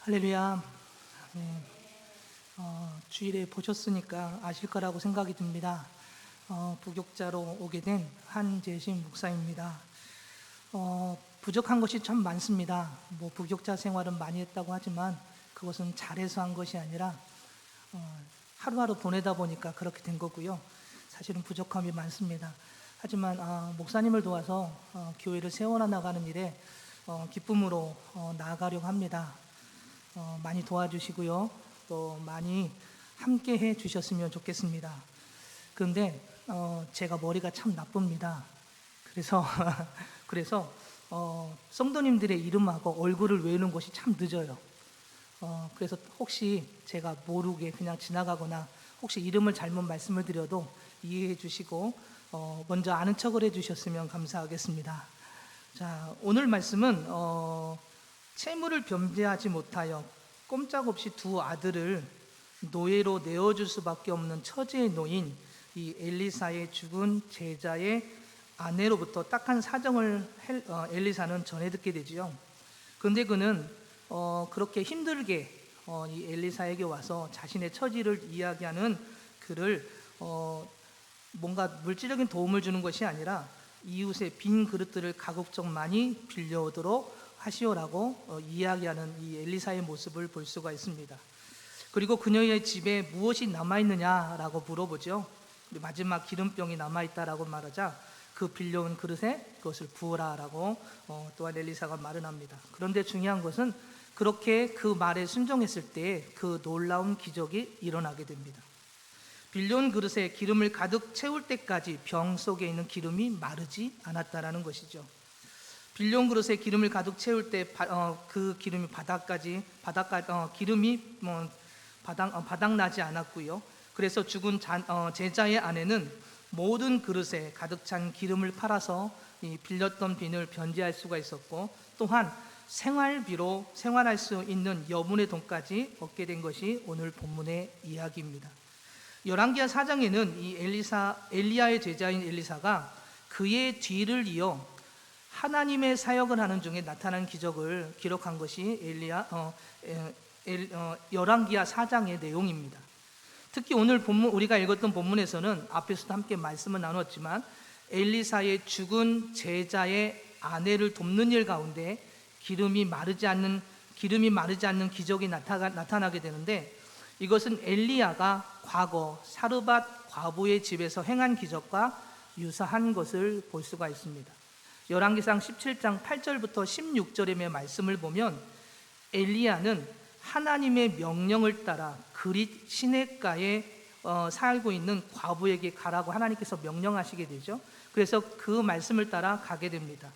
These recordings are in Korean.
할렐루야. 네, 주일에 보셨으니까 아실 거라고 생각이 듭니다. 부교자로 오게 된 한재신 목사입니다. 부족한 것이 참 많습니다. 부교자 생활은 많이 했다고 하지만 그것은 잘해서 한 것이 아니라 하루하루 보내다 보니까 그렇게 된 거고요. 사실은 부족함이 많습니다. 하지만 목사님을 도와서 교회를 세워나가는 일에 기쁨으로 나아가려고 합니다. 많이 도와주시고요. 또 많이 함께 해 주셨으면 좋겠습니다. 그런데 제가 머리가 참 나쁩니다. 그래서 성도님들의 이름하고 얼굴을 외우는 것이 참 늦어요. 그래서 혹시 제가 모르게 그냥 지나가거나 혹시 이름을 잘못 말씀을 드려도 이해해 주시고 먼저 아는 척을 해 주셨으면 감사하겠습니다. 자, 오늘 말씀은 채무를 변제하지 못하여 꼼짝없이 두 아들을 노예로 내어줄 수밖에 없는 처지에 놓인 이 엘리사의 죽은 제자의 아내로부터 딱한 사정을 엘리사는 전해 듣게 되지요. 그런데 그는 그렇게 힘들게 이 엘리사에게 와서 자신의 처지를 이야기하는 그를 뭔가 물질적인 도움을 주는 것이 아니라 이웃의 빈 그릇들을 가급적 많이 빌려오도록 하시오라고 이야기하는 이 엘리사의 모습을 볼 수가 있습니다. 그리고 그녀의 집에 무엇이 남아있느냐라고 물어보죠. 마지막 기름병이 남아있다라고 말하자 그 빌려온 그릇에 그것을 부으라라고 또한 엘리사가 말을 합니다. 그런데 중요한 것은 그렇게 그 말에 순종했을 때 그 놀라운 기적이 일어나게 됩니다. 빌려온 그릇에 기름을 가득 채울 때까지 병 속에 있는 기름이 마르지 않았다라는 것이죠. 빌려온 그릇에 기름을 가득 채울 때 그 기름이 기름이 바닥나지 않았고요. 그래서 죽은 제자의 아내는 모든 그릇에 가득 찬 기름을 팔아서 이 빌렸던 빈을 변제할 수가 있었고, 또한 생활비로 생활할 수 있는 여분의 돈까지 얻게 된 것이 오늘 본문의 이야기입니다. 열왕기하 4장에는 이 엘리야의 제자인 엘리사가 그의 뒤를 이어 하나님의 사역을 하는 중에 나타난 기적을 기록한 것이 열왕기하 4장의 내용입니다. 특히 오늘 본문 우리가 읽었던 본문에서는 앞에서도 함께 말씀을 나눴지만 엘리사의 죽은 제자의 아내를 돕는 일 가운데 기름이 마르지 않는 기적이 나타나게 되는데, 이것은 엘리야가 과거 사르밧 과부의 집에서 행한 기적과 유사한 것을 볼 수가 있습니다. 열왕기상 17장 8절부터 16절의 말씀을 보면 엘리야는 하나님의 명령을 따라 그릿 시냇가에 살고 있는 과부에게 가라고 하나님께서 명령하시게 되죠. 그래서 그 말씀을 따라 가게 됩니다.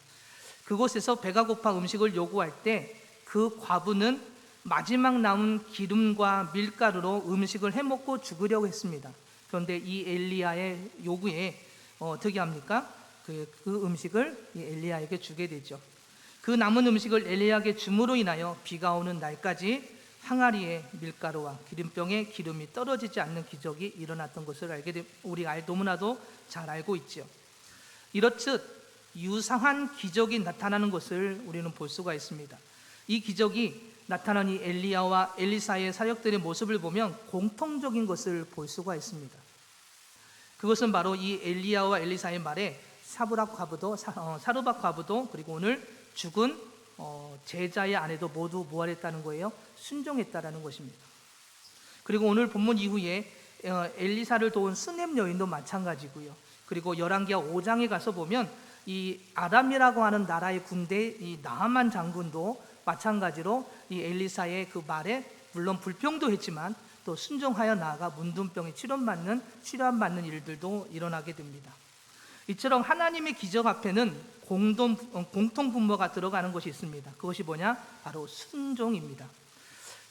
그곳에서 배가 고파 음식을 요구할 때 그 과부는 마지막 남은 기름과 밀가루로 음식을 해먹고 죽으려고 했습니다. 그런데 이 엘리야의 요구에 어떻게 합니까? 그 음식을 엘리야에게 주게 되죠. 그 남은 음식을 엘리야에게 줌으로 인하여 비가 오는 날까지 항아리에 밀가루와 기름병에 기름이 떨어지지 않는 기적이 일어났던 것을 우리가 너무나도 잘 알고 있죠. 이렇듯 유사한 기적이 나타나는 것을 우리는 볼 수가 있습니다. 이 기적이 나타난 이 엘리야와 엘리사의 사역들의 모습을 보면 공통적인 것을 볼 수가 있습니다. 그것은 바로 이 엘리야와 엘리사의 말에 사르밧 과부도 그리고 오늘 죽은 제자의 아내도 모두 부활했다는 거예요. 순종했다라는 것입니다. 그리고 오늘 본문 이후에 엘리사를 도운 스냅 여인도 마찬가지고요. 그리고 열왕기하 5장에 가서 보면 이 아람이라고 하는 나라의 군대 이 나하만 장군도 마찬가지로 이 엘리사의 그 말에 물론 불평도 했지만 또 순종하여 나아가 문둥병에 치료받는 일들도 일어나게 됩니다. 이처럼 하나님의 기적 앞에는 공통 분모가 들어가는 것이 있습니다. 그것이 뭐냐? 바로 순종입니다.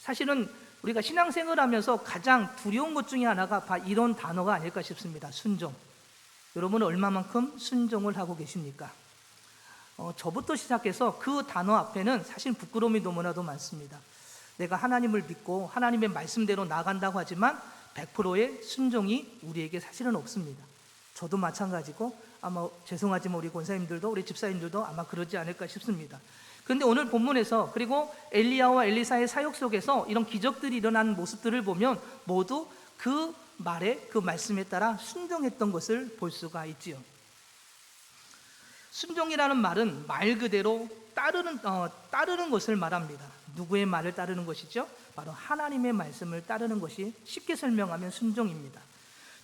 사실은 우리가 신앙생활을 하면서 가장 두려운 것 중에 하나가 이런 단어가 아닐까 싶습니다. 순종. 여러분은 얼마만큼 순종을 하고 계십니까? 저부터 시작해서 그 단어 앞에는 사실 부끄러움이 너무나도 많습니다. 내가 하나님을 믿고 하나님의 말씀대로 나간다고 하지만 100%의 순종이 우리에게 사실은 없습니다. 저도 마찬가지고 아마 죄송하지만 우리 권사님들도 우리 집사님들도 아마 그러지 않을까 싶습니다. 그런데 오늘 본문에서 그리고 엘리야와 엘리사의 사역 속에서 이런 기적들이 일어나는 모습들을 보면 모두 그 말에, 그 말씀에 따라 순종했던 것을 볼 수가 있지요. 순종이라는 말은 말 그대로 따르는 것을 말합니다. 누구의 말을 따르는 것이죠? 바로 하나님의 말씀을 따르는 것이, 쉽게 설명하면 순종입니다.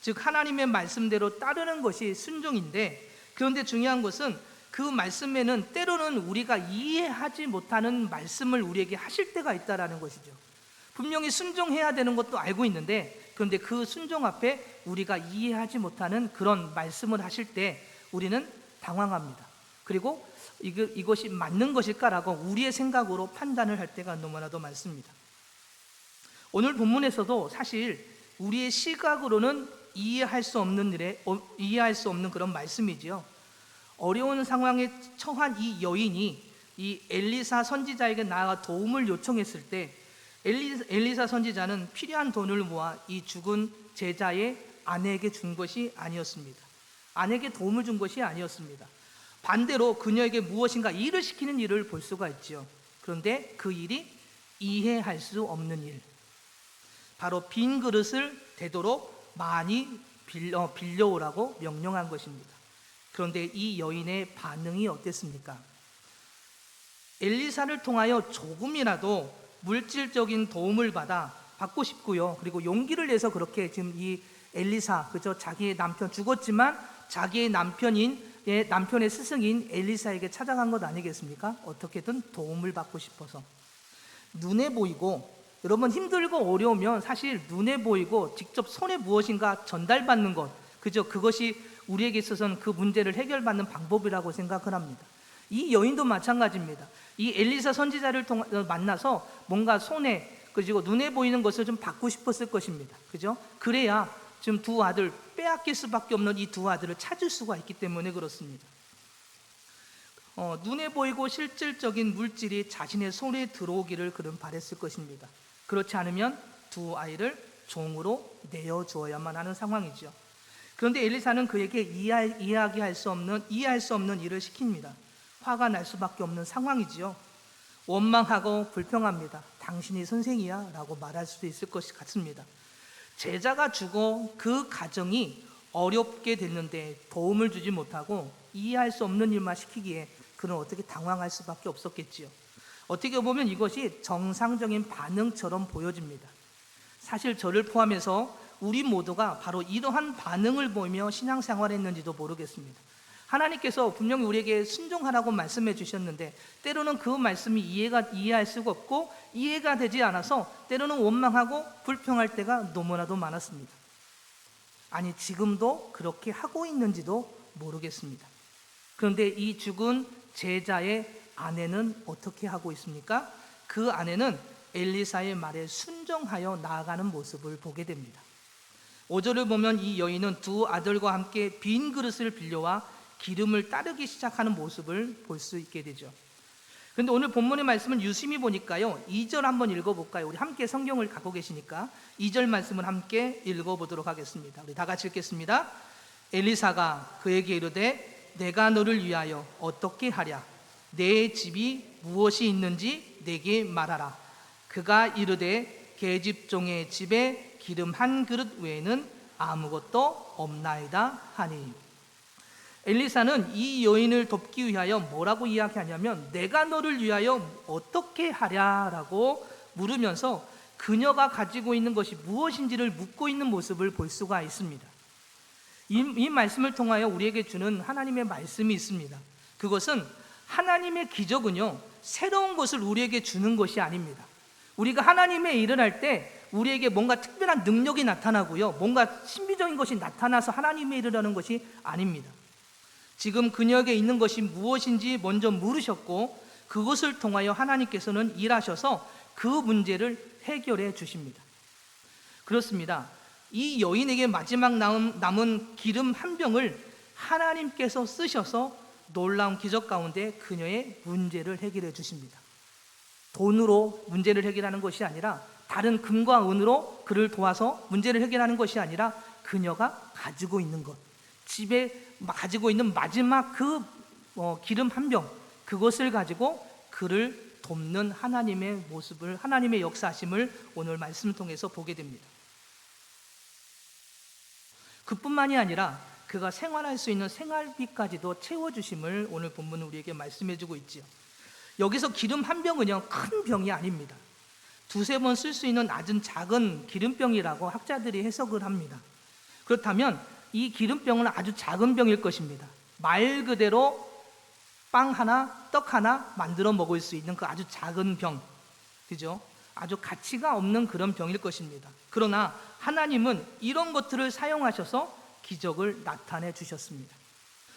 즉 하나님의 말씀대로 따르는 것이 순종인데, 그런데 중요한 것은 그 말씀에는 때로는 우리가 이해하지 못하는 말씀을 우리에게 하실 때가 있다는 것이죠. 분명히 순종해야 되는 것도 알고 있는데, 그런데 그 순종 앞에 우리가 이해하지 못하는 그런 말씀을 하실 때 우리는 당황합니다. 그리고 이것이 맞는 것일까라고 우리의 생각으로 판단을 할 때가 너무나도 많습니다. 오늘 본문에서도 사실 우리의 시각으로는 이해할 수 없는 그런 말씀이지요. 어려운 상황에 처한 이 여인이 이 엘리사 선지자에게 나아가 도움을 요청했을 때 엘리사 선지자는 필요한 돈을 모아 이 죽은 제자의 아내에게 준 것이 아니었습니다. 아내에게 도움을 준 것이 아니었습니다. 반대로 그녀에게 무엇인가 일을 시키는 일을 볼 수가 있지요. 그런데 그 일이 이해할 수 없는 일, 바로 빈 그릇을 되도록 많이 빌려오라고 명령한 것입니다. 그런데 이 여인의 반응이 어땠습니까? 엘리사를 통하여 조금이라도 물질적인 도움을 받고 싶고요. 그리고 용기를 내서 그렇게 지금 이 엘리사, 그죠? 자기의 남편 죽었지만 자기의 남편의 스승인 엘리사에게 찾아간 것 아니겠습니까? 어떻게든 도움을 받고 싶어서. 눈에 보이고, 여러분 힘들고 어려우면 사실 눈에 보이고 직접 손에 무엇인가 전달받는 것, 그죠? 그것이 우리에게 있어서는 그 문제를 해결받는 방법이라고 생각을 합니다. 이 여인도 마찬가지입니다. 이 엘리사 선지자를 만나서 뭔가 손에, 그리고 눈에 보이는 것을 좀 받고 싶었을 것입니다. 그죠? 그래야 지금 두 아들, 빼앗길 수밖에 없는 이 두 아들을 찾을 수가 있기 때문에 그렇습니다. 눈에 보이고 실질적인 물질이 자신의 손에 들어오기를 그는 바랬을 것입니다. 그렇지 않으면 두 아이를 종으로 내어주어야만 하는 상황이죠. 그런데 엘리사는 그에게 이해할 수 없는 일을 시킵니다. 화가 날 수밖에 없는 상황이지요. 원망하고 불평합니다. 당신이 선생이야 라고 말할 수도 있을 것 같습니다. 제자가 죽어 그 가정이 어렵게 됐는데 도움을 주지 못하고 이해할 수 없는 일만 시키기에 그는 어떻게 당황할 수밖에 없었겠지요. 어떻게 보면 이것이 정상적인 반응처럼 보여집니다. 사실 저를 포함해서 우리 모두가 바로 이러한 반응을 보이며 신앙생활을 했는지도 모르겠습니다. 하나님께서 분명히 우리에게 순종하라고 말씀해 주셨는데 때로는 그 말씀이 이해할 수가 없고 이해가 되지 않아서 때로는 원망하고 불평할 때가 너무나도 많았습니다. 아니, 지금도 그렇게 하고 있는지도 모르겠습니다. 그런데 이 죽은 제자의 아내는 어떻게 하고 있습니까? 그 아내는 엘리사의 말에 순종하여 나아가는 모습을 보게 됩니다. 5절을 보면 이 여인은 두 아들과 함께 빈 그릇을 빌려와 기름을 따르기 시작하는 모습을 볼 수 있게 되죠. 그런데 오늘 본문의 말씀을 유심히 보니까요, 2절 한번 읽어볼까요? 우리 함께 성경을 갖고 계시니까 2절 말씀을 함께 읽어보도록 하겠습니다. 우리 다 같이 읽겠습니다. 엘리사가 그에게 이르되 내가 너를 위하여 어떻게 하랴? 내 집이 무엇이 있는지 내게 말하라. 그가 이르되 계집종의 집에 기름 한 그릇 외에는 아무것도 없나이다 하니. 엘리사는 이 여인을 돕기 위하여 뭐라고 이야기하냐면 내가 너를 위하여 어떻게 하랴라고 물으면서 그녀가 가지고 있는 것이 무엇인지를 묻고 있는 모습을 볼 수가 있습니다. 이 말씀을 통하여 우리에게 주는 하나님의 말씀이 있습니다. 그것은 하나님의 기적은요, 새로운 것을 우리에게 주는 것이 아닙니다. 우리가 하나님의 일을 할 때 우리에게 뭔가 특별한 능력이 나타나고요, 뭔가 신비적인 것이 나타나서 하나님의 일을 하는 것이 아닙니다. 지금 그녀에게 있는 것이 무엇인지 먼저 물으셨고 그것을 통하여 하나님께서는 일하셔서 그 문제를 해결해 주십니다. 그렇습니다. 이 여인에게 마지막 남은 기름 한 병을 하나님께서 쓰셔서 놀라운 기적 가운데 그녀의 문제를 해결해 주십니다. 돈으로 문제를 해결하는 것이 아니라, 다른 금과 은으로 그를 도와서 문제를 해결하는 것이 아니라 그녀가 가지고 있는 것, 집에 가지고 있는 마지막 그 기름 한 병, 그것을 가지고 그를 돕는 하나님의 모습을, 하나님의 역사하심을 오늘 말씀을 통해서 보게 됩니다. 그뿐만이 아니라 그가 생활할 수 있는 생활비까지도 채워주심을 오늘 본문은 우리에게 말씀해주고 있지요. 여기서 기름 한 병은요, 큰 병이 아닙니다. 두세 번 쓸 수 있는 아주 작은 기름병이라고 학자들이 해석을 합니다. 그렇다면 이 기름병은 아주 작은 병일 것입니다. 말 그대로 빵 하나, 떡 하나 만들어 먹을 수 있는 그 아주 작은 병, 그죠? 아주 가치가 없는 그런 병일 것입니다. 그러나 하나님은 이런 것들을 사용하셔서 기적을 나타내 주셨습니다.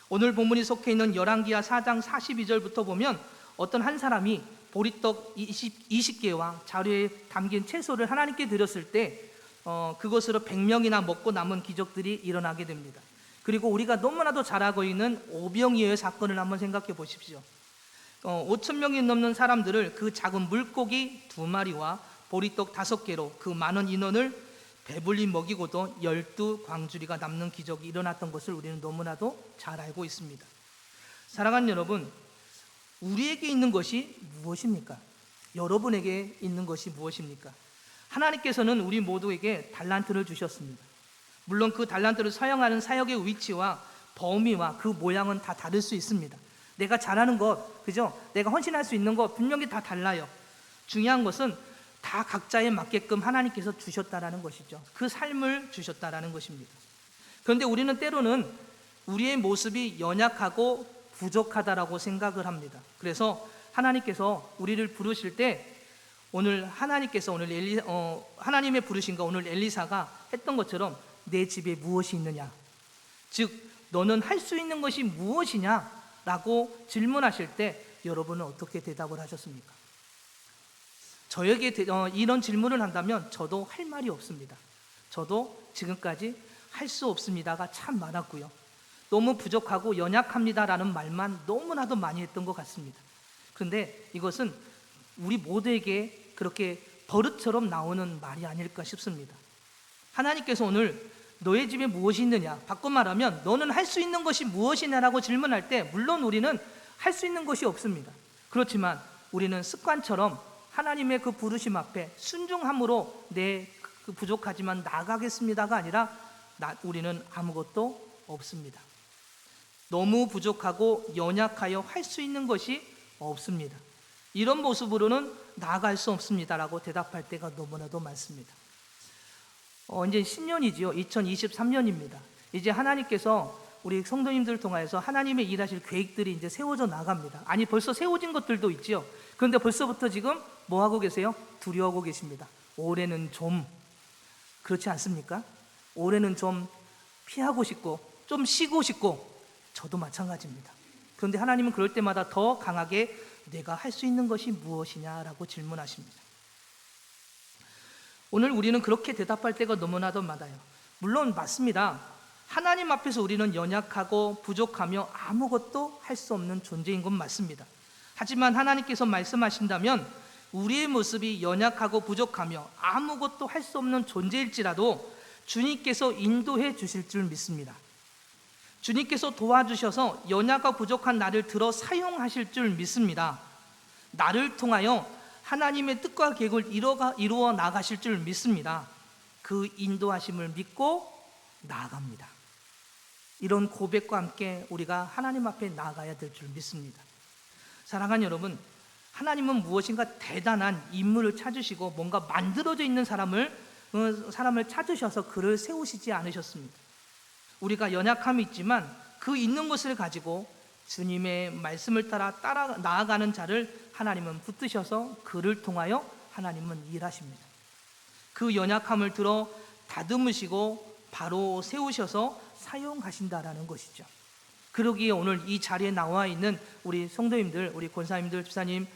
오늘 본문이 속해 있는 열왕기하 4장 42절부터 보면 어떤 한 사람이 보리떡 20개와 자루에 담긴 채소를 하나님께 드렸을 때 그것으로 100명이나 먹고 남은 기적들이 일어나게 됩니다. 그리고 우리가 너무나도 잘 알고 있는 오병이어의 사건을 한번 생각해 보십시오. 5,000명이 넘는 사람들을 그 작은 물고기 2마리와 보리떡 5개로 그 많은 인원을 배불리 먹이고도 12광주리가 남는 기적이 일어났던 것을 우리는 너무나도 잘 알고 있습니다. 사랑하는 여러분, 우리에게 있는 것이 무엇입니까? 여러분에게 있는 것이 무엇입니까? 하나님께서는 우리 모두에게 달란트를 주셨습니다. 물론 그 달란트를 사용하는 사역의 위치와 범위와 그 모양은 다 다를 수 있습니다. 내가 잘하는 것, 그죠? 내가 헌신할 수 있는 것 분명히 다 달라요. 중요한 것은 다 각자에 맞게끔 하나님께서 주셨다라는 것이죠. 그 삶을 주셨다라는 것입니다. 그런데 우리는 때로는 우리의 모습이 연약하고 부족하다라고 생각을 합니다. 그래서 하나님께서 우리를 부르실 때 오늘 하나님께서 하나님의 부르신가 오늘 엘리사가 했던 것처럼 내 집에 무엇이 있느냐, 즉 너는 할 수 있는 것이 무엇이냐라고 질문하실 때 여러분은 어떻게 대답을 하셨습니까? 저에게 이런 질문을 한다면 저도 할 말이 없습니다. 저도 지금까지 할 수 없습니다가 참 많았고요. 너무 부족하고 연약합니다라는 말만 너무나도 많이 했던 것 같습니다. 그런데 이것은 우리 모두에게 그렇게 버릇처럼 나오는 말이 아닐까 싶습니다. 하나님께서 오늘 너의 집에 무엇이 있느냐, 바꿔 말하면 너는 할 수 있는 것이 무엇이냐라고 질문할 때 물론 우리는 할 수 있는 것이 없습니다. 그렇지만 우리는 습관처럼 하나님의 그 부르심 앞에 순종함으로 내 그 부족하지만 나가겠습니다가 아니라 우리는 아무것도 없습니다. 너무 부족하고 연약하여 할 수 있는 것이 없습니다. 이런 모습으로는 나아갈 수 없습니다라고 대답할 때가 너무나도 많습니다. 이제 신년이지요. 2023년입니다. 이제 하나님께서 우리 성도님들을 통해서 하나님의 일하실 계획들이 이제 세워져 나갑니다. 아니 벌써 세워진 것들도 있지요. 그런데 벌써부터 지금 뭐 하고 계세요? 두려워하고 계십니다. 올해는 좀 그렇지 않습니까? 올해는 좀 피하고 싶고 좀 쉬고 싶고 저도 마찬가지입니다. 그런데 하나님은 그럴 때마다 더 강하게 내가 할 수 있는 것이 무엇이냐라고 질문하십니다. 오늘 우리는 그렇게 대답할 때가 너무나도 많아요. 물론 맞습니다. 하나님 앞에서 우리는 연약하고 부족하며 아무것도 할 수 없는 존재인 건 맞습니다. 하지만 하나님께서 말씀하신다면 우리의 모습이 연약하고 부족하며 아무것도 할 수 없는 존재일지라도 주님께서 인도해 주실 줄 믿습니다. 주님께서 도와주셔서 연약하고 부족한 나를 들어 사용하실 줄 믿습니다. 나를 통하여 하나님의 뜻과 계획을 이루어 나가실 줄 믿습니다. 그 인도하심을 믿고 나아갑니다. 이런 고백과 함께 우리가 하나님 앞에 나아가야 될 줄 믿습니다. 사랑하는 여러분, 하나님은 무엇인가 대단한 인물을 찾으시고 뭔가 만들어져 있는 사람을 찾으셔서 그를 세우시지 않으셨습니다. 우리가 연약함이 있지만 그 있는 것을 가지고 주님의 말씀을 따라 나아가는 자를 하나님은 붙드셔서 그를 통하여 하나님은 일하십니다. 그 연약함을 들어 다듬으시고 바로 세우셔서 사용하신다라는 것이죠. 그러기에 오늘 이 자리에 나와 있는 우리 성도님들, 우리 권사님들, 집사님,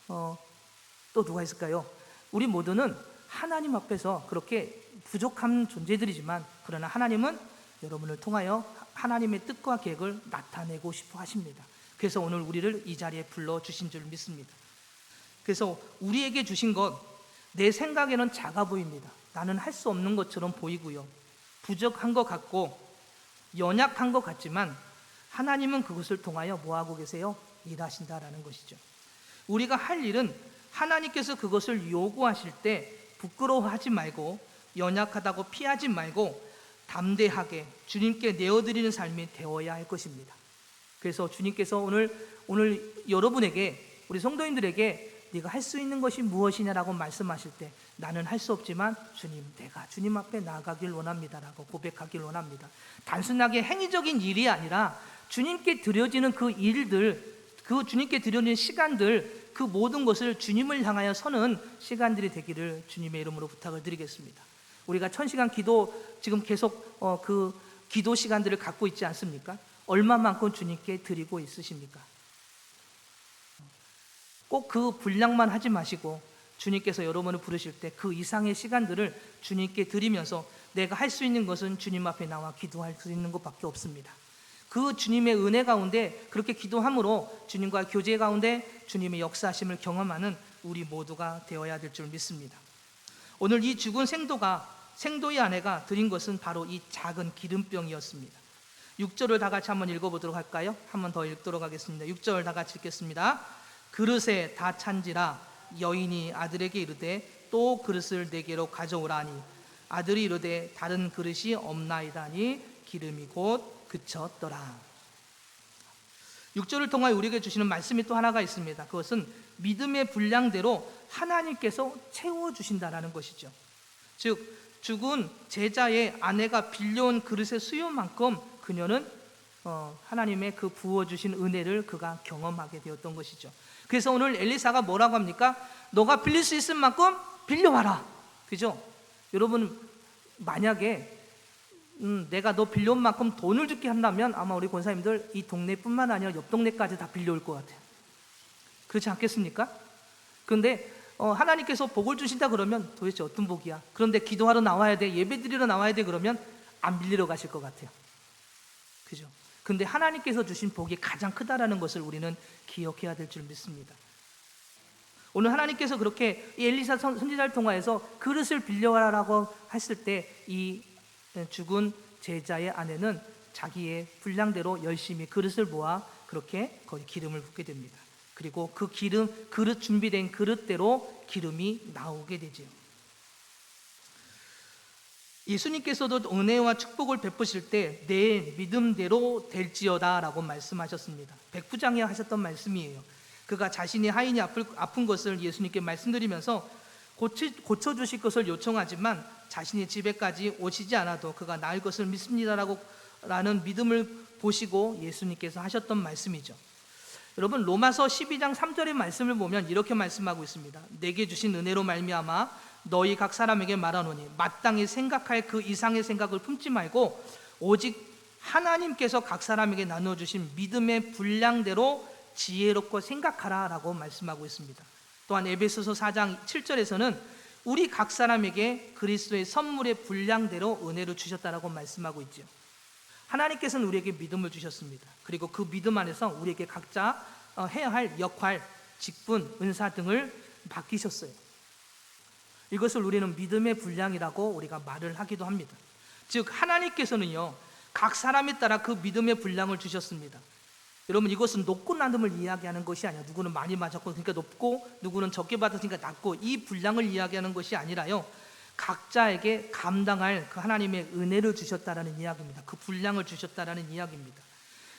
또 누가 있을까요? 우리 모두는 하나님 앞에서 그렇게 부족한 존재들이지만 그러나 하나님은 여러분을 통하여 하나님의 뜻과 계획을 나타내고 싶어 하십니다. 그래서 오늘 우리를 이 자리에 불러주신 줄 믿습니다. 그래서 우리에게 주신 것, 내 생각에는 작아 보입니다. 나는 할 수 없는 것처럼 보이고요. 부족한 것 같고 연약한 것 같지만 하나님은 그것을 통하여 뭐하고 계세요? 일하신다라는 것이죠. 우리가 할 일은 하나님께서 그것을 요구하실 때 부끄러워하지 말고 연약하다고 피하지 말고 담대하게 주님께 내어드리는 삶이 되어야 할 것입니다. 그래서 주님께서 오늘 여러분에게, 우리 성도님들에게 네가 할 수 있는 것이 무엇이냐라고 말씀하실 때 나는 할 수 없지만 주님, 내가 주님 앞에 나아가길 원합니다라고 고백하길 원합니다. 단순하게 행위적인 일이 아니라 주님께 드려지는 그 일들, 그 주님께 드려지는 시간들, 그 모든 것을 주님을 향하여 서는 시간들이 되기를 주님의 이름으로 부탁을 드리겠습니다. 우리가 1000시간 기도 지금 계속 그 기도 시간들을 갖고 있지 않습니까? 얼마만큼 주님께 드리고 있으십니까? 꼭 그 분량만 하지 마시고 주님께서 여러분을 부르실 때 그 이상의 시간들을 주님께 드리면서 내가 할 수 있는 것은 주님 앞에 나와 기도할 수 있는 것밖에 없습니다. 그 주님의 은혜 가운데 그렇게 기도함으로 주님과 교제 가운데 주님의 역사하심을 경험하는 우리 모두가 되어야 될 줄 믿습니다. 오늘 이 죽은 생도의 아내가 드린 것은 바로 이 작은 기름병이었습니다. 6절을 다 같이 한번 읽어보도록 할까요? 한번 더 읽도록 하겠습니다. 6절 다 같이 읽겠습니다. 그릇에 다 찬지라 여인이 아들에게 이르되 또 그릇을 내게로 가져오라니 아들이 이르되 다른 그릇이 없나이다니 기름이 곧 그쳤더라. 6절을 통하여 우리에게 주시는 말씀이 또 하나가 있습니다. 그것은 믿음의 분량대로 하나님께서 채워주신다는 것이죠. 즉 죽은 제자의 아내가 빌려온 그릇의 수요만큼 그녀는 하나님의 그 부어주신 은혜를 그가 경험하게 되었던 것이죠. 그래서 오늘 엘리사가 뭐라고 합니까? 너가 빌릴 수 있을 만큼 빌려와라. 그죠? 여러분 만약에 내가 너 빌려온 만큼 돈을 줄게 한다면 아마 우리 권사님들 이 동네뿐만 아니라 옆 동네까지 다 빌려올 것 같아요. 그렇지 않겠습니까? 그런데 하나님께서 복을 주신다 그러면 도대체 어떤 복이야? 그런데 기도하러 나와야 돼, 예배드리러 나와야 돼 그러면 안 빌리러 가실 것 같아요. 그죠? 근데 하나님께서 주신 복이 가장 크다라는 것을 우리는 기억해야 될 줄 믿습니다. 오늘 하나님께서 그렇게 엘리사 선지자를 통하여서 그릇을 빌려와라고 했을 때 이 죽은 제자의 아내는 자기의 분량대로 열심히 그릇을 모아 그렇게 거기 기름을 붓게 됩니다. 그리고 그 그릇 준비된 그릇대로 기름이 나오게 되죠. 예수님께서도 은혜와 축복을 베푸실 때 내 믿음대로 될지어다 라고 말씀하셨습니다. 백부장이 하셨던 말씀이에요. 그가 자신이 하인이 아픈 것을 예수님께 말씀드리면서 고쳐주실 것을 요청하지만 자신의 집에까지 오시지 않아도 그가 나을 것을 믿습니다라는 믿음을 보시고 예수님께서 하셨던 말씀이죠. 여러분 로마서 12장 3절의 말씀을 보면 이렇게 말씀하고 있습니다. 내게 주신 은혜로 말미암아 너희 각 사람에게 말하노니 마땅히 생각할 그 이상의 생각을 품지 말고 오직 하나님께서 각 사람에게 나눠주신 믿음의 분량대로 지혜롭고 생각하라 라고 말씀하고 있습니다. 또한 에베소서 4장 7절에서는 우리 각 사람에게 그리스도의 선물의 분량대로 은혜를 주셨다라고 말씀하고 있죠. 하나님께서는 우리에게 믿음을 주셨습니다. 그리고 그 믿음 안에서 우리에게 각자 해야 할 역할, 직분, 은사 등을 맡기셨어요. 이것을 우리는 믿음의 분량이라고 우리가 말을 하기도 합니다. 즉 하나님께서는요 각 사람에 따라 그 믿음의 분량을 주셨습니다. 여러분 이것은 높고 낮음을 이야기하는 것이 아니라 누구는 많이 맞았고 그러니까 높고 누구는 적게 받았으니까 낮고 이 분량을 이야기하는 것이 아니라요 각자에게 감당할 그 하나님의 은혜를 주셨다라는 이야기입니다. 그 분량을 주셨다라는 이야기입니다.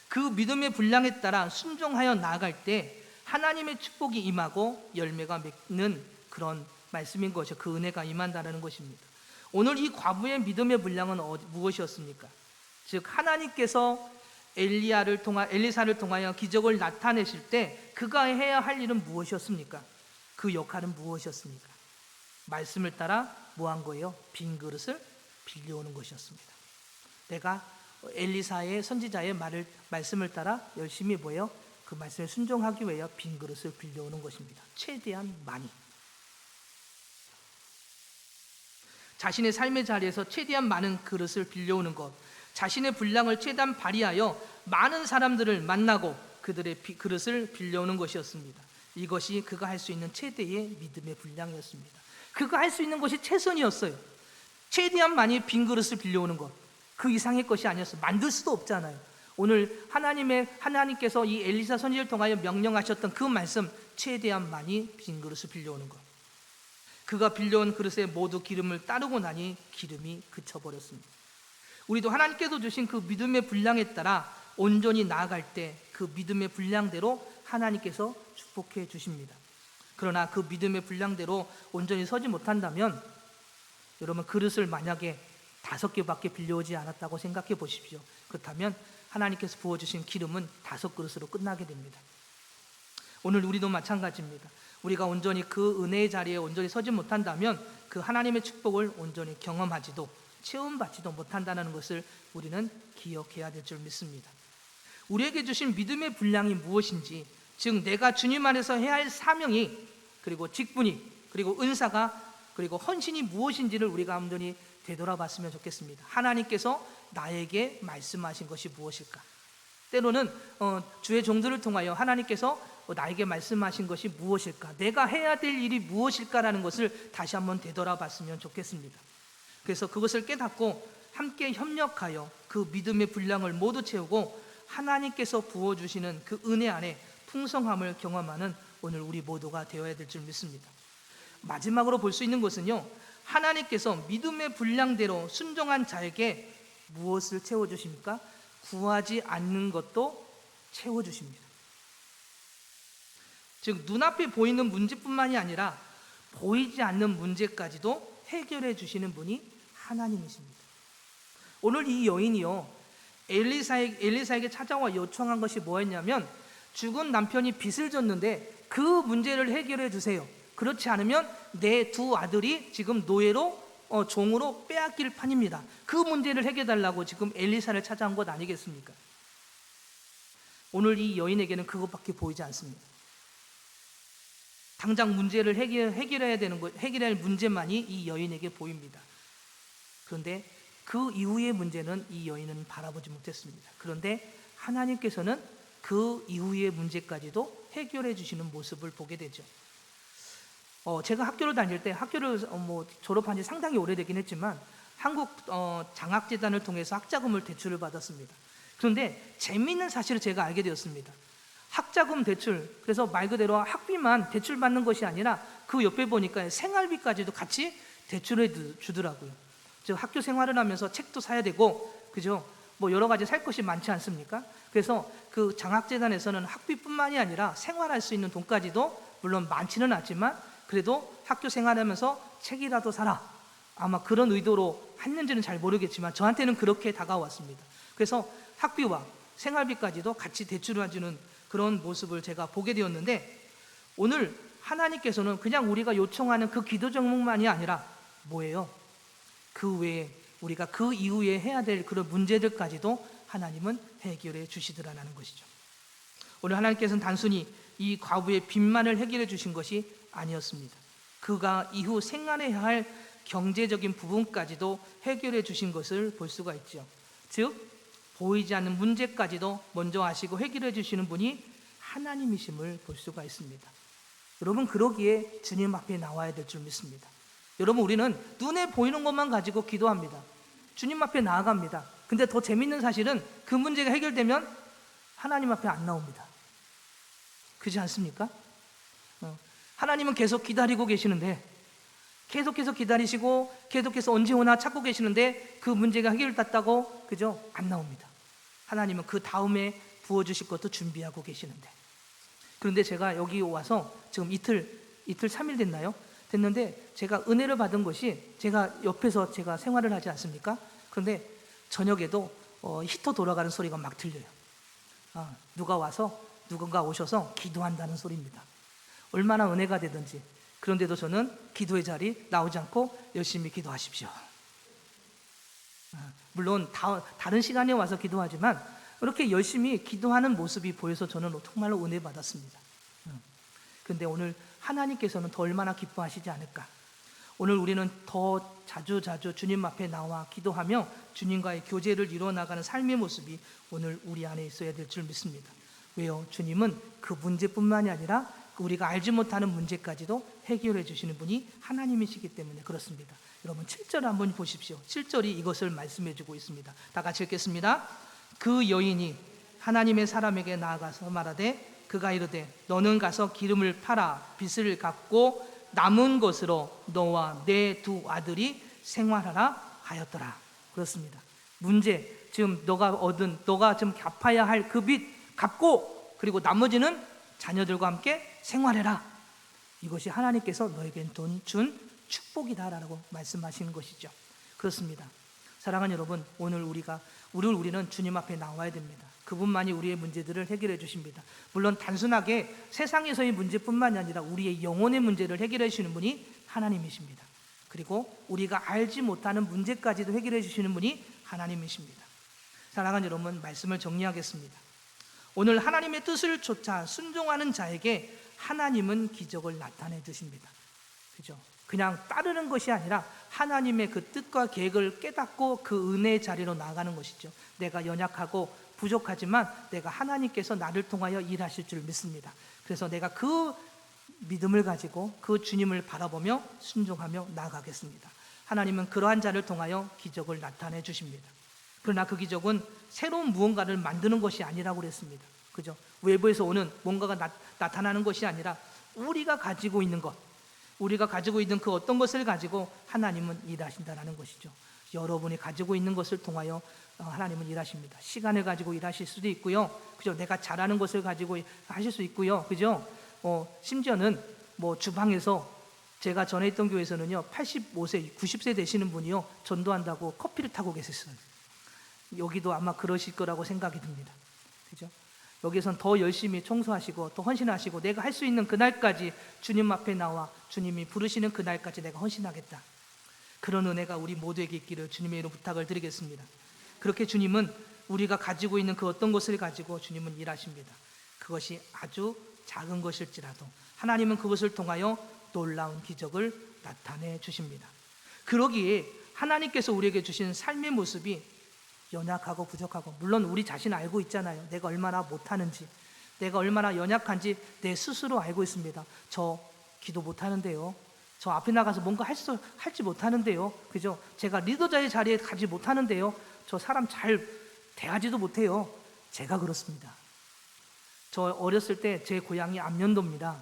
그 믿음의 분량에 따라 순종하여 나아갈 때 하나님의 축복이 임하고 열매가 맺는 그런 말씀인 것이죠. 그 은혜가 임한다는 것입니다. 오늘 이 과부의 믿음의 분량은 무엇이었습니까? 즉 하나님께서 엘리사를 통하여 기적을 나타내실 때 그가 해야 할 일은 무엇이었습니까? 그 역할은 무엇이었습니까? 말씀을 따라 뭐 한 거예요? 빈 그릇을 빌려오는 것이었습니다. 내가 엘리사의 선지자의 말씀을 따라 열심히 뭐예요? 그 말씀에 순종하기 위해 빈 그릇을 빌려오는 것입니다. 최대한 많이. 자신의 삶의 자리에서 최대한 많은 그릇을 빌려오는 것, 자신의 분량을 최대한 발휘하여 많은 사람들을 만나고 그들의 그릇을 빌려오는 것이었습니다. 이것이 그가 할 수 있는 최대의 믿음의 분량이었습니다. 그가 할 수 있는 것이 최선이었어요. 최대한 많이 빈 그릇을 빌려오는 것, 그 이상의 것이 아니었어요. 만들 수도 없잖아요. 오늘 하나님께서 이 엘리사 선지자를 통하여 명령하셨던 그 말씀, 최대한 많이 빈 그릇을 빌려오는 것. 그가 빌려온 그릇에 모두 기름을 따르고 나니 기름이 그쳐버렸습니다. 우리도 하나님께서 주신 그 믿음의 분량에 따라 온전히 나아갈 때 그 믿음의 분량대로 하나님께서 축복해 주십니다. 그러나 그 믿음의 분량대로 온전히 서지 못한다면 여러분 그릇을 만약에 5개밖에 빌려오지 않았다고 생각해 보십시오. 그렇다면 하나님께서 부어주신 기름은 5그릇으로 끝나게 됩니다. 오늘 우리도 마찬가지입니다. 우리가 온전히 그 은혜의 자리에 온전히 서지 못한다면 그 하나님의 축복을 온전히 경험하지도 체험받지도 못한다는 것을 우리는 기억해야 될 줄 믿습니다. 우리에게 주신 믿음의 분량이 무엇인지, 즉 내가 주님 안에서 해야 할 사명이, 그리고 직분이, 그리고 은사가, 그리고 헌신이 무엇인지를 우리가 온전히 되돌아봤으면 좋겠습니다. 하나님께서 나에게 말씀하신 것이 무엇일까? 때로는 주의 종들을 통하여 하나님께서 나에게 말씀하신 것이 무엇일까? 내가 해야 될 일이 무엇일까라는 것을 다시 한번 되돌아봤으면 좋겠습니다. 그래서 그것을 깨닫고 함께 협력하여 그 믿음의 분량을 모두 채우고 하나님께서 부어주시는 그 은혜 안에 풍성함을 경험하는 오늘 우리 모두가 되어야 될 줄 믿습니다. 마지막으로 볼 수 있는 것은요, 하나님께서 믿음의 분량대로 순종한 자에게 무엇을 채워주십니까? 구하지 않는 것도 채워주십니다. 즉 눈앞에 보이는 문제뿐만이 아니라 보이지 않는 문제까지도 해결해 주시는 분이 하나님이십니다. 오늘 이 여인이요, 엘리사에게 찾아와 요청한 것이 뭐였냐면, 죽은 남편이 빚을 졌는데 그 문제를 해결해 주세요. 그렇지 않으면 내 2 아들이 지금 노예로 종으로 빼앗길 판입니다. 그 문제를 해결해달라고 지금 엘리사를 찾아온 것 아니겠습니까? 오늘 이 여인에게는 그것밖에 보이지 않습니다. 당장 문제를 해결해야 되는 것, 해결할 문제만이 이 여인에게 보입니다. 그런데 그 이후의 문제는 이 여인은 바라보지 못했습니다. 그런데 하나님께서는 그 이후의 문제까지도 해결해 주시는 모습을 보게 되죠. 제가 학교를 다닐 때, 학교를 졸업한 지 상당히 오래되긴 했지만 한국 장학재단을 통해서 학자금을 대출을 받았습니다. 그런데 재미있는 사실을 제가 알게 되었습니다. 학자금 대출, 그래서 말 그대로 학비만 대출받는 것이 아니라 그 옆에 보니까 생활비까지도 같이 대출해 주더라고요. 즉 학교 생활을 하면서 책도 사야 되고, 그죠? 여러 가지 살 것이 많지 않습니까? 그래서 그 장학재단에서는 학비뿐만이 아니라 생활할 수 있는 돈까지도, 물론 많지는 않지만 그래도 학교 생활하면서 책이라도 사라, 아마 그런 의도로 했는지는 잘 모르겠지만 저한테는 그렇게 다가왔습니다. 그래서 학비와 생활비까지도 같이 대출을 해주는 그런 모습을 제가 보게 되었는데, 오늘 하나님께서는 그냥 우리가 요청하는 그 기도 제목만이 아니라 뭐예요? 그 외에 우리가 그 이후에 해야 될 그런 문제들까지도 하나님은 해결해 주시더라는 것이죠. 오늘 하나님께서는 단순히 이 과부의 빚만을 해결해 주신 것이 아니었습니다. 그가 이후 생활해야 할 경제적인 부분까지도 해결해 주신 것을 볼 수가 있죠. 즉 보이지 않는 문제까지도 먼저 아시고 해결해 주시는 분이 하나님이심을 볼 수가 있습니다. 여러분 그러기에 주님 앞에 나와야 될 줄 믿습니다. 여러분 우리는 눈에 보이는 것만 가지고 기도합니다. 주님 앞에 나아갑니다. 근데 더 재밌는 사실은 그 문제가 해결되면 하나님 앞에 안 나옵니다. 그렇지 않습니까? 하나님은 계속 기다리고 계시는데, 계속해서 기다리시고 계속해서 언제 오나 찾고 계시는데 그 문제가 해결됐다고, 그죠? 안 나옵니다. 하나님은 그 다음에 부어주실 것도 준비하고 계시는데. 그런데 제가 여기 와서 지금 이틀 3일 됐나요? 됐는데 제가 은혜를 받은 것이, 제가 옆에서 제가 생활을 하지 않습니까? 그런데 저녁에도 히터 돌아가는 소리가 막 들려요. 누군가 오셔서 기도한다는 소리입니다. 얼마나 은혜가 되든지. 그런데도 저는 기도의 자리 나오지 않고 열심히 기도하십시오. 물론 다른 시간에 와서 기도하지만 이렇게 열심히 기도하는 모습이 보여서 저는 정말로 은혜 받았습니다. 그런데 오늘 하나님께서는 더 얼마나 기뻐하시지 않을까. 오늘 우리는 더 자주 주님 앞에 나와 기도하며 주님과의 교제를 이루어나가는 삶의 모습이 오늘 우리 안에 있어야 될 줄 믿습니다. 왜요? 주님은 그 문제뿐만이 아니라 우리가 알지 못하는 문제까지도 해결해 주시는 분이 하나님이시기 때문에 그렇습니다. 여러분 7절 한번 보십시오. 7절이 이것을 말씀해 주고 있습니다. 다 같이 읽겠습니다. 그 여인이 하나님의 사람에게 나아가서 말하되 그가 이르되 너는 가서 기름을 팔아 빚을 갚고 남은 것으로 너와 내 두 아들이 생활하라 하였더라. 그렇습니다. 문제, 지금 너가 지금 갚아야 할 그 빚 갚고, 그리고 나머지는 자녀들과 함께 생활해라. 이것이 하나님께서 너에게 준 축복이다라고 말씀하시는 것이죠. 그렇습니다. 사랑하는 여러분, 오늘 우리는 주님 앞에 나와야 됩니다. 그분만이 우리의 문제들을 해결해 주십니다. 물론 단순하게 세상에서의 문제뿐만이 아니라 우리의 영혼의 문제를 해결해 주시는 분이 하나님이십니다. 그리고 우리가 알지 못하는 문제까지도 해결해 주시는 분이 하나님이십니다. 사랑하는 여러분, 말씀을 정리하겠습니다. 오늘 하나님의 뜻을 쫓아 순종하는 자에게 하나님은 기적을 나타내 주십니다. 그죠? 그냥 따르는 것이 아니라 하나님의 그 뜻과 계획을 깨닫고 그 은혜의 자리로 나아가는 것이죠. 내가 연약하고 부족하지만 내가 하나님께서 나를 통하여 일하실 줄 믿습니다. 그래서 내가 그 믿음을 가지고 그 주님을 바라보며 순종하며 나아가겠습니다. 하나님은 그러한 자를 통하여 기적을 나타내 주십니다. 그러나 그 기적은 새로운 무언가를 만드는 것이 아니라고 그랬습니다. 그죠? 외부에서 오는 뭔가가 나타나는 것이 아니라 우리가 가지고 있는 것, 우리가 가지고 있는 그 어떤 것을 가지고 하나님은 일하신다라는 것이죠. 여러분이 가지고 있는 것을 통하여 하나님은 일하십니다. 시간을 가지고 일하실 수도 있고요. 그죠? 내가 잘하는 것을 가지고 하실 수 있고요. 그죠? 심지어는 주방에서, 제가 전에 있던 교회에서는요, 85세, 90세 되시는 분이요, 전도한다고 커피를 타고 계셨어요. 여기도 아마 그러실 거라고 생각이 듭니다. 그죠? 여기선 더 열심히 청소하시고 더 헌신하시고, 내가 할 수 있는 그날까지 주님 앞에 나와 주님이 부르시는 그날까지 내가 헌신하겠다. 그런 은혜가 우리 모두에게 있기를 주님의 이름으로 부탁을 드리겠습니다. 그렇게 주님은 우리가 가지고 있는 그 어떤 것을 가지고 주님은 일하십니다. 그것이 아주 작은 것일지라도 하나님은 그것을 통하여 놀라운 기적을 나타내 주십니다. 그러기에 하나님께서 우리에게 주신 삶의 모습이 연약하고 부족하고, 물론 우리 자신 알고 있잖아요. 내가 얼마나 못하는지, 내가 얼마나 연약한지 내 스스로 알고 있습니다. 저 기도 못하는데요, 저 앞에 나가서 뭔가 할지 못하는데요, 그죠? 제가 리더자의 자리에 가지 못하는데요, 저 사람 잘 대하지도 못해요. 제가 그렇습니다. 저 어렸을 때 제 고향이 안면도입니다.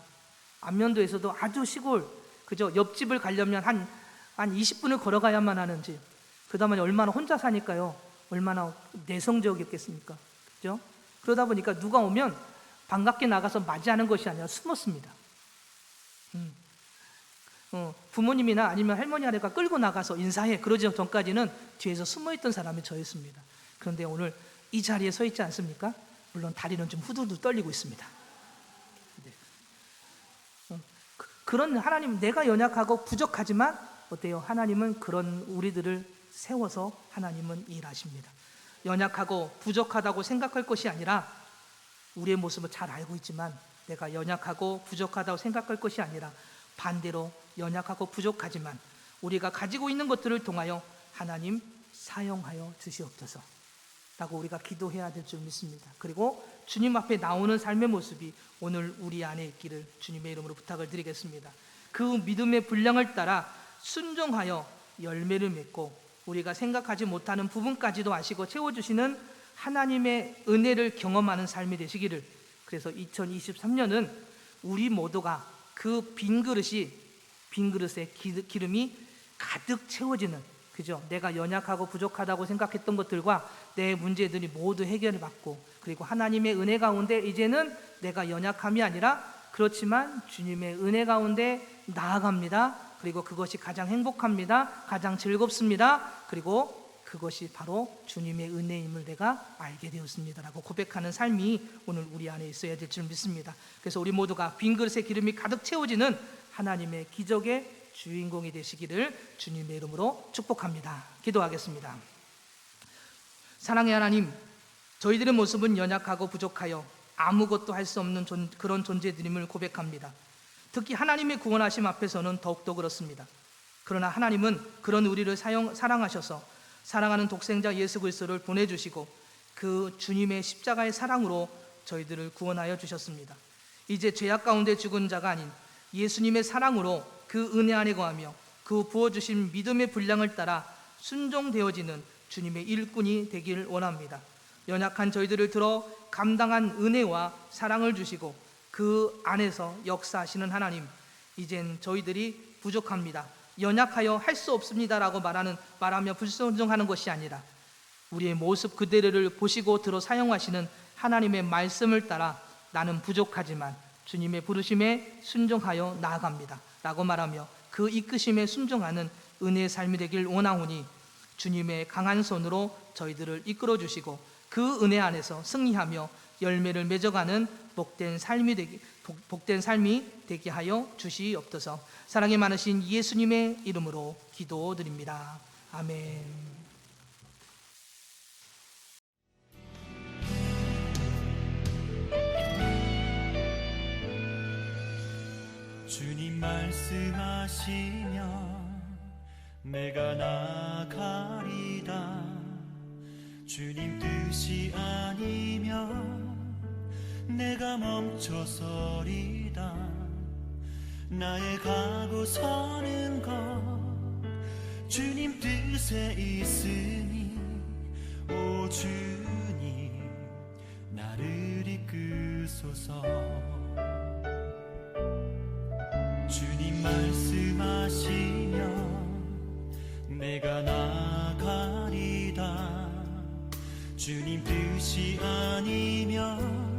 안면도에서도 아주 시골, 그죠? 옆집을 가려면 한 20분을 걸어가야만 하는 집. 그 다음에 얼마나 혼자 사니까요, 얼마나 내성적이었겠습니까? 그죠? 그러다 보니까 누가 오면 반갑게 나가서 맞이하는 것이 아니라 숨었습니다. 부모님이나 아니면 할머니 아래가 끌고 나가서 인사해, 그러지 전까지는 뒤에서 숨어있던 사람이 저였습니다. 그런데 오늘 이 자리에 서 있지 않습니까? 물론 다리는 좀 후두두 떨리고 있습니다. 그런 하나님, 내가 연약하고 부족하지만 어때요? 하나님은 그런 우리들을 세워서 하나님은 일하십니다. 연약하고 부족하다고 생각할 것이 아니라, 우리의 모습을 잘 알고 있지만 내가 연약하고 부족하다고 생각할 것이 아니라, 반대로 연약하고 부족하지만 우리가 가지고 있는 것들을 통하여 하나님 사용하여 주시옵소서 라고 우리가 기도해야 될 줄 믿습니다. 그리고 주님 앞에 나오는 삶의 모습이 오늘 우리 안에 있기를 주님의 이름으로 부탁을 드리겠습니다. 그 믿음의 분량을 따라 순종하여 열매를 맺고 우리가 생각하지 못하는 부분까지도 아시고 채워주시는 하나님의 은혜를 경험하는 삶이 되시기를, 그래서 2023년은 우리 모두가 그 빈 그릇에 기름이 가득 채워지는, 그죠? 내가 연약하고 부족하다고 생각했던 것들과 내 문제들이 모두 해결을 받고, 그리고 하나님의 은혜 가운데 이제는 내가 연약함이 아니라, 그렇지만 주님의 은혜 가운데 나아갑니다. 그리고 그것이 가장 행복합니다. 가장 즐겁습니다. 그리고 그것이 바로 주님의 은혜임을 내가 알게 되었습니다라고 고백하는 삶이 오늘 우리 안에 있어야 될 줄 믿습니다. 그래서 우리 모두가 빈 그릇에 기름이 가득 채워지는 하나님의 기적의 주인공이 되시기를 주님의 이름으로 축복합니다. 기도하겠습니다. 사랑의 하나님, 저희들의 모습은 연약하고 부족하여 아무것도 할 수 없는 그런 존재들임을 고백합니다. 특히 하나님의 구원하심 앞에서는 더욱더 그렇습니다. 그러나 하나님은 그런 우리를 사랑하셔서 사랑하는 독생자 예수 그리스도를 보내주시고 그 주님의 십자가의 사랑으로 저희들을 구원하여 주셨습니다. 이제 죄악 가운데 죽은 자가 아닌 예수님의 사랑으로 그 은혜 안에 거하며 그 부어주신 믿음의 분량을 따라 순종되어지는 주님의 일꾼이 되기를 원합니다. 연약한 저희들을 들어 감당한 은혜와 사랑을 주시고 그 안에서 역사하시는 하나님, 이젠 저희들이 부족합니다, 연약하여 할 수 없습니다라고 말하며 불순종하는 것이 아니라 우리의 모습 그대로를 보시고 들어 사용하시는 하나님의 말씀을 따라 나는 부족하지만 주님의 부르심에 순종하여 나아갑니다 라고 말하며 그 이끄심에 순종하는 은혜의 삶이 되길 원하오니 주님의 강한 손으로 저희들을 이끌어 주시고 그 은혜 안에서 승리하며 열매를 맺어가는 복된 삶이 되게 하여 주시옵소서. 사랑이 많으신 예수님의 이름으로 기도드립니다. 아멘. 주님 말씀하시면 내가 나가리다. 주님 뜻이 아니면 내가 멈춰서리다. 나의 가고 서는 것 주님 뜻에 있으니 오 주님 나를 이끄소서. 주님 말씀하시면 내가 나가리다. 주님 뜻이 아니면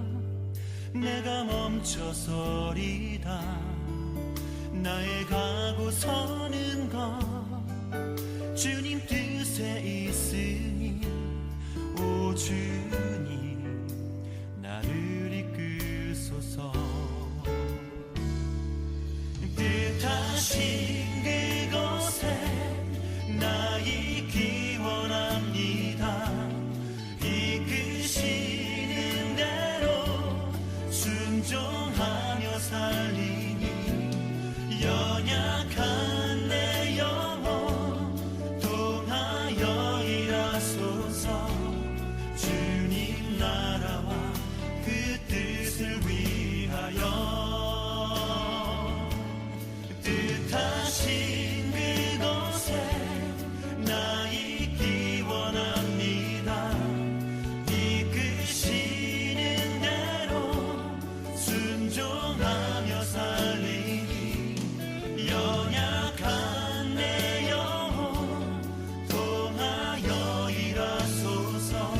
내가 멈춰서리다. 나의 가고 서는 것 주님 뜻에 있으니 오 주님 나를 이끄소서. 뜻하신 그곳에 나 있기 원합니다. 이끄시는 대로 순종하며 살리니 연약한 내 영혼 통하여 일하소서. 주님 나라와 그 뜻을 위하여 뜻하신 그곳에 나 있기 원합니다. 이끄시는 대로 순종하며 살리니 연약한 내 영혼 통하여 일하소서.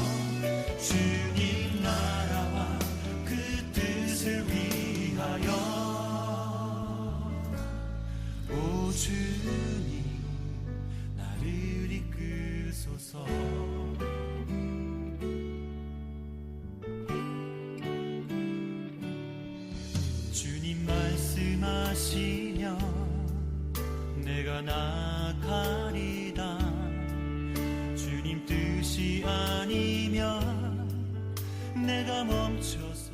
주님 나라와 그 뜻을 위하여 오 주님 나를 이끄소서. 주님 말씀하시면 내가 나가리다. 주님 뜻이 아니면 내가 멈춰서